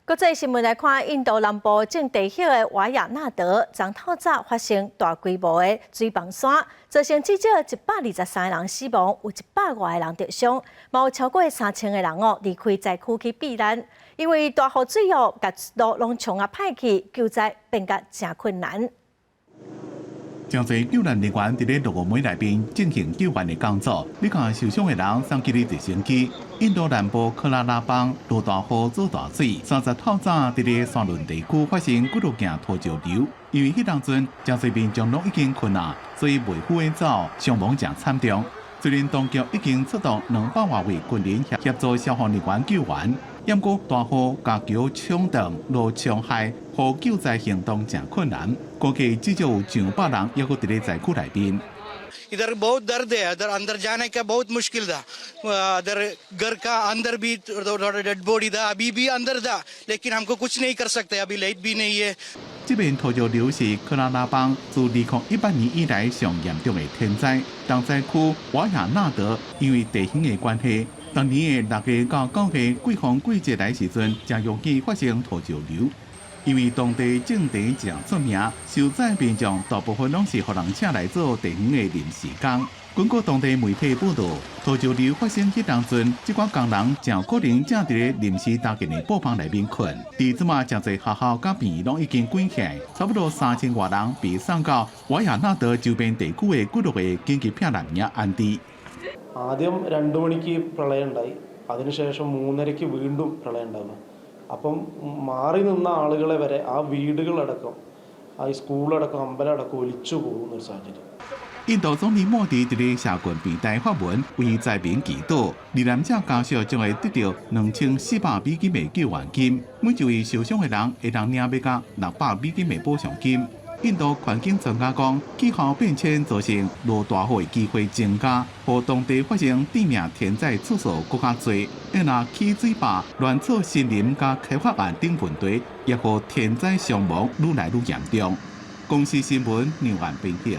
国际新闻来看，印度南部正地晓的瓦亚纳德，昨透早发生大规模的水崩山，造成至少123人死亡，有100多个人受伤，嘛有超过3000个人离开灾区去避难。因为大雨水甲路拢冲啊歹去，救灾变甲真困难。真侪救援人员伫咧落雨暝内面进行救援的工作。你看受伤的人送去直升机。印度南部克拉拉邦落大雨做大水，30透早伫咧山仑地区发生几路件土石流。因为迄当阵真侪民众拢已经困啊，所以袂赴走，伤亡真惨重。虽然当局已经出动200多位军人协助消防人员救援，不过大雨架桥冲断、路冲害，互救灾行动真困难。估计至少有上百人还佫伫咧灾区内面。इधर बहुत दर्द है इधर अंदर जाने का बहुत मुश्किल था इधर घर का अंदर भी थोड़ा डेड बॉडी था अभी भी अंदर था लेकिन हमको कुछ नहीं कर सकते अभी लाइट भी नहीं है 这边土石流是克拉拉邦自2018年以来上严重的天灾。当灾区瓦亚纳德因为地形的关系，当年的6月到9月季风季节来时阵，真容易发生土石流。因为当地政敌真出名，受灾民众大部分拢是互人请来做地形的临时工。根据当地媒体报道，土石流发生迄当阵，这寡工人真可能正伫咧临时搭建的布棚内面困。至即嘛，真侪学校甲病院拢已经关起来，差不多3000多人被送到瓦亚纳德周边地区的几落个紧急避难营安置。ആദ്യം 2 മണിക്ക് പ്രളയം ഉണ്ടായി, അതിനുശേഷം 3:30-ക്ക് വീണ്ടും പ്രളയം ഉണ്ടാവുക. അപ്പം മാറി നിന്ന ആളുകളെ വരെ ആ വീടുകളടക്കം, ആ സ്കൂളടക്കം, അമ്പലമടക്കം ഒലിച്ചു പോകുന്ന ഒരു സാഹചര്യം. 印度总理莫迪伫咧社群平台发文为灾民祈祷，罹难者家属将会得到$2400的救援金，每一位受伤的人会当领要到$600的补偿金。印度环境专家讲，气候变迁造成落大雨的机会增加，和当地发生致命天灾次数更加多。因若起水坝、乱造森林甲开发案等问题，也和天灾伤亡愈来愈严重。公司新闻，牛岸编辑。